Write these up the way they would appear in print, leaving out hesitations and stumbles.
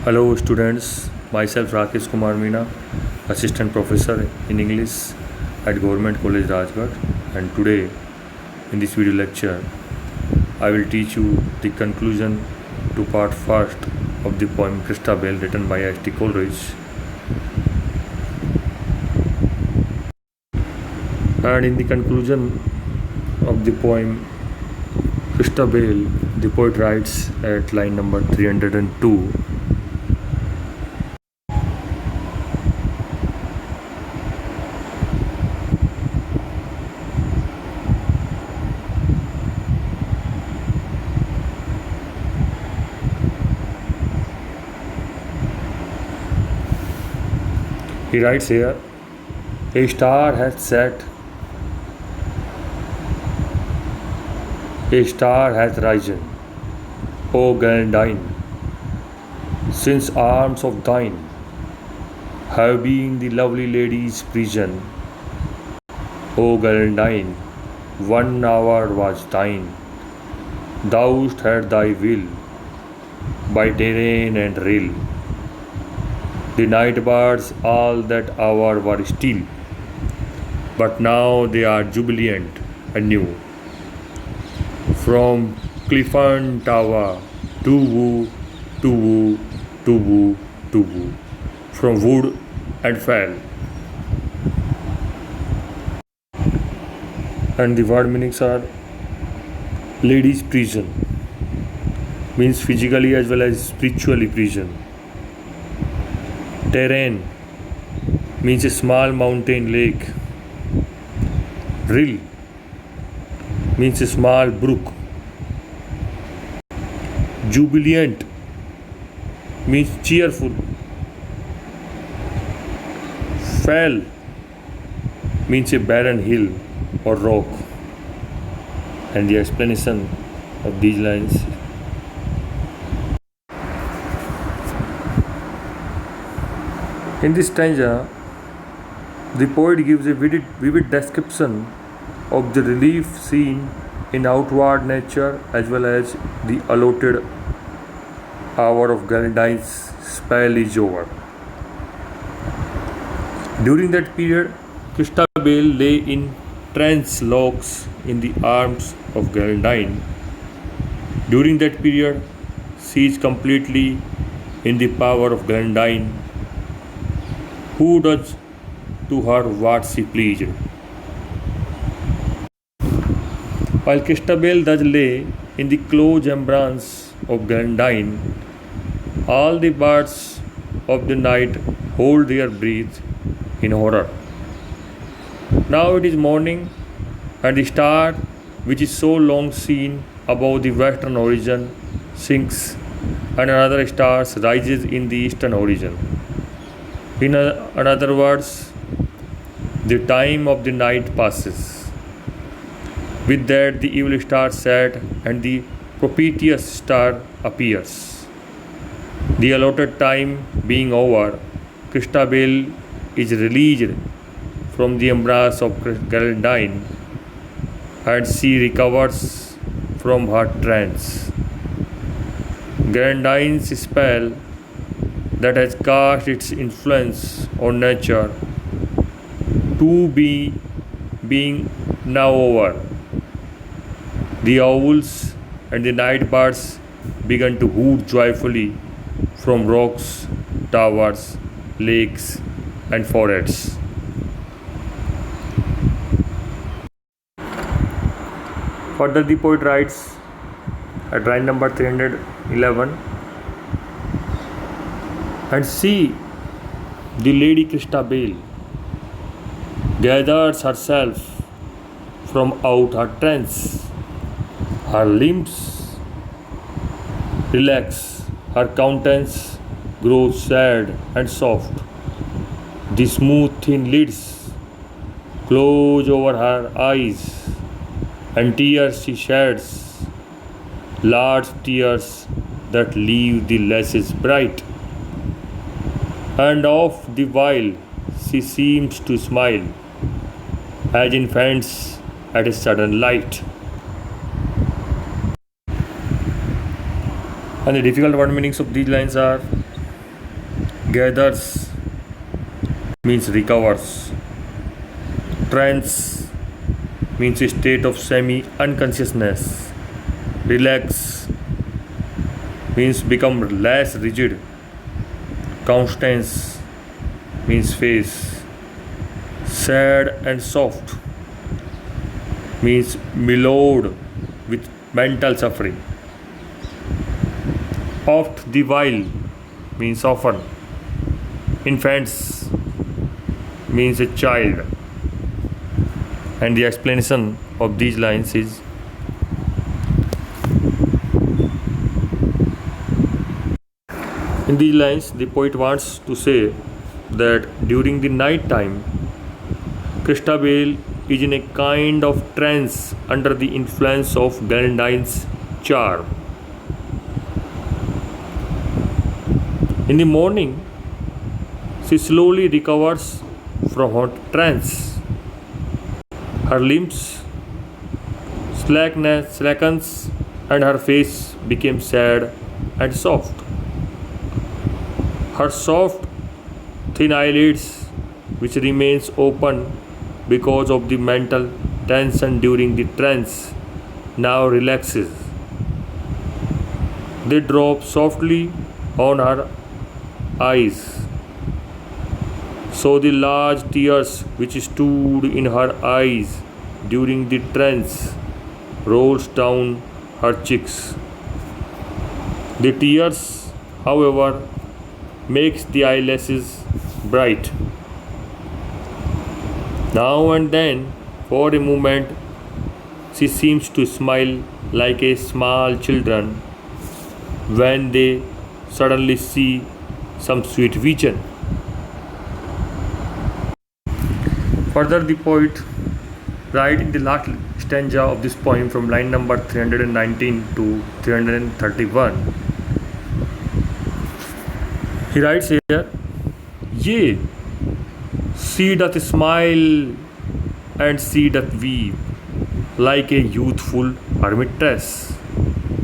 Hello students, myself Rakesh Kumar Meena, Assistant Professor in English at Government College Rajgarh, and today in this video lecture I will teach you the conclusion to part first of the poem Christabel written by H.T. Coleridge. And in the conclusion of the poem Christabel, the poet writes at line number 302, he writes here, a star has set, a star hath risen, O Geraldine, since arms of thine have been the lovely lady's prison. O Geraldine, 1 hour was thine, thou'st had thy will by terrain and rill. The night birds all that hour were still, but now they are jubilant anew. From Clifton Tower to woo, to woo, to woo, to woo, from wood and fell. And the word meanings are: lady's prison means physically as well as spiritually prison. Terrain means a small mountain lake. Rill means a small brook. Jubilant means cheerful. Fell means a barren hill or rock. And the explanation of these lines: in this stanza, the poet gives a vivid description of the relief seen in outward nature as well as the allotted hour of Geraldine's spell is over. During that period, Christabel lay in trance locks in the arms of Geraldine. During that period, she is completely in the power of Geraldine, who does to her what she pleased. While Christabel thus lay in the close embrace of Geraldine, all the birds of the night hold their breath in horror. Now it is morning, and the star, which is so long seen above the western horizon, sinks, and another star rises in the eastern horizon. In other words, the time of the night passes. With that, the evil star set and the propitious star appears. The allotted time being over, Christabel is released from the embrace of Geraldine, and she recovers from her trance. Geraldine's spell that has cast its influence on nature to be being now over. The owls and the night birds began to hoot joyfully from rocks, towers, lakes, and forests. Further, the poet writes at line number 311, and see, the Lady Christabel gathers herself from out her trance. Her limbs relax, her countenance grows sad and soft. The smooth thin lids close over her eyes, and tears she sheds, large tears that leave the lashes bright. And of the while she seems to smile, as infants at a sudden light. And the difficult word meanings of these lines are: Gathers means recovers. Trance means a state of semi unconsciousness. Relax means become less rigid. Constance means face. Sad and soft means mellowed with mental suffering. Oft the while means often. Infants means a child. And the explanation of these lines is: in these lines, the poet wants to say that during the night time, Christabel is in a kind of trance under the influence of Grenadine's charm. In the morning, she slowly recovers from her trance. Her limbs slackens and her face became sad and soft. Her soft, thin eyelids, which remains open because of the mental tension during the trance, now relaxes. They drop softly on her eyes. So the large tears which stood in her eyes during the trance rolls down her cheeks. The tears, however, makes the eyelashes bright. Now and then, for a moment, she seems to smile like a small children when they suddenly see some sweet vision. Further, the poet writes in the last stanza of this poem from line number 319 to 331. He writes here, "Yea, she doth smile and she doth weep like a youthful hermitress,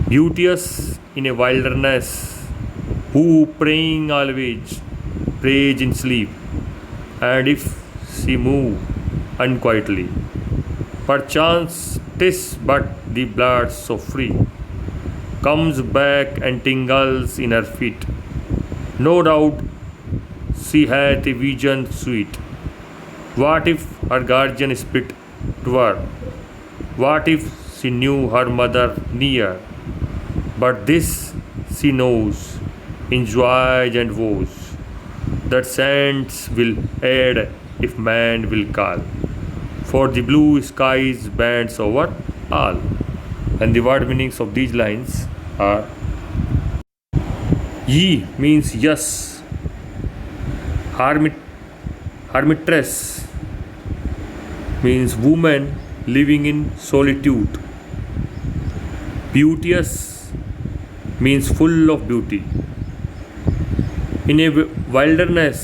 beauteous in a wilderness, who praying always prays in sleep, and if she move unquietly, perchance 'tis but the blood so free comes back and tingles in her feet. No doubt she hath a vision sweet. What if her guardian split twere? What if she knew her mother near? But this she knows, in joys and woes, that saints will aid if man will call. For the blue skies bands over all." And the word meanings of these lines are: ye means yes, hermitress means woman living in solitude, beauteous means full of beauty, in a wilderness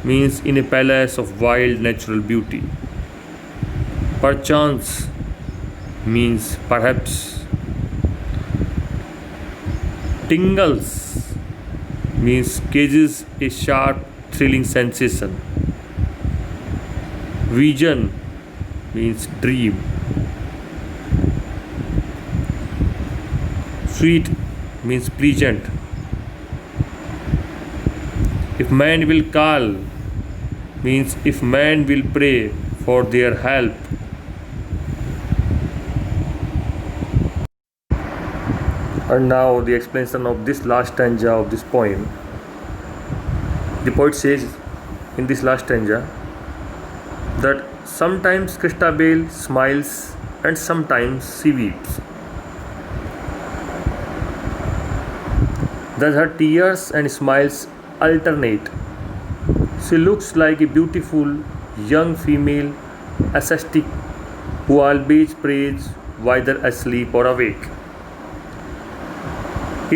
means in a palace of wild natural beauty, perchance means perhaps, tingles means cages a sharp thrilling sensation, vision means dream, sweet means pleasant, if man will call means if man will pray for their help. And now the explanation of this last stanza of this poem. The poet says in this last stanza that sometimes Christabel smiles and sometimes she weeps. Thus her tears and smiles alternate. She looks like a beautiful young female ascetic who always prays whether asleep or awake.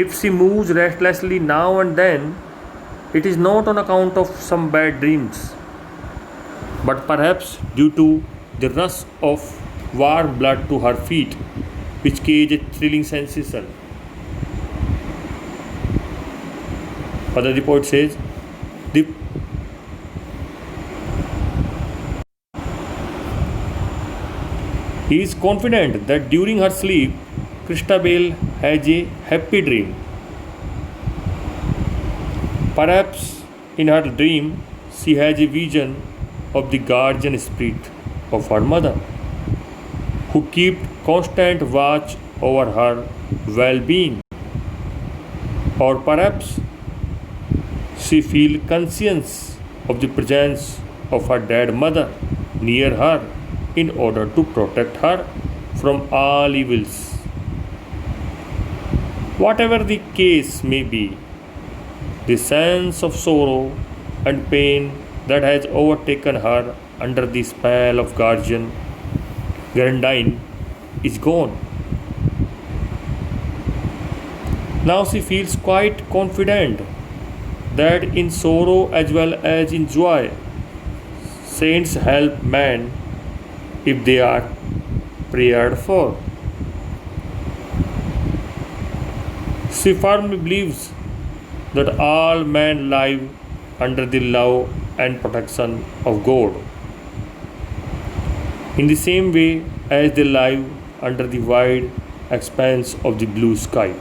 If she moves restlessly now and then, it is not on account of some bad dreams, but perhaps due to the rush of warm blood to her feet, which gave a thrilling sensation. Further, the poet says, the he is confident that during her sleep, Christabel has a happy dream. Perhaps in her dream, she has a vision of the guardian spirit of her mother, who kept constant watch over her well being. Or perhaps she feels conscious of the presence of her dead mother near her in order to protect her from all evils. Whatever the case may be, the sense of sorrow and pain that has overtaken her under the spell of guardian Grandine is gone. Now she feels quite confident that in sorrow as well as in joy, saints help man if they are prayed for. She firmly believes that all men live under the love and protection of God, in the same way as they live under the wide expanse of the blue sky.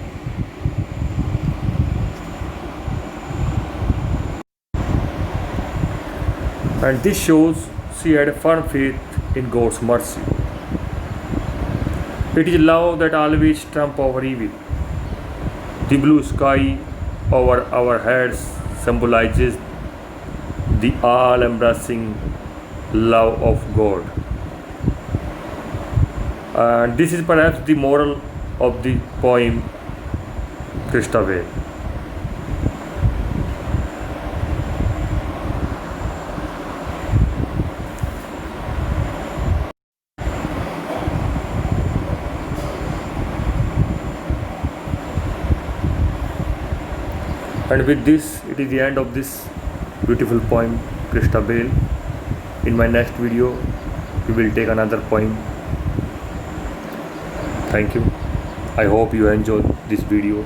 And this shows she had a firm faith in God's mercy. It is love that always trumps over evil. The blue sky over our heads symbolizes the all embracing love of God. And this is perhaps the moral of the poem Christabel. And with this, it is the end of this beautiful poem Christabel. In my next video, we will take another poem. Thank you. I hope you enjoyed this video.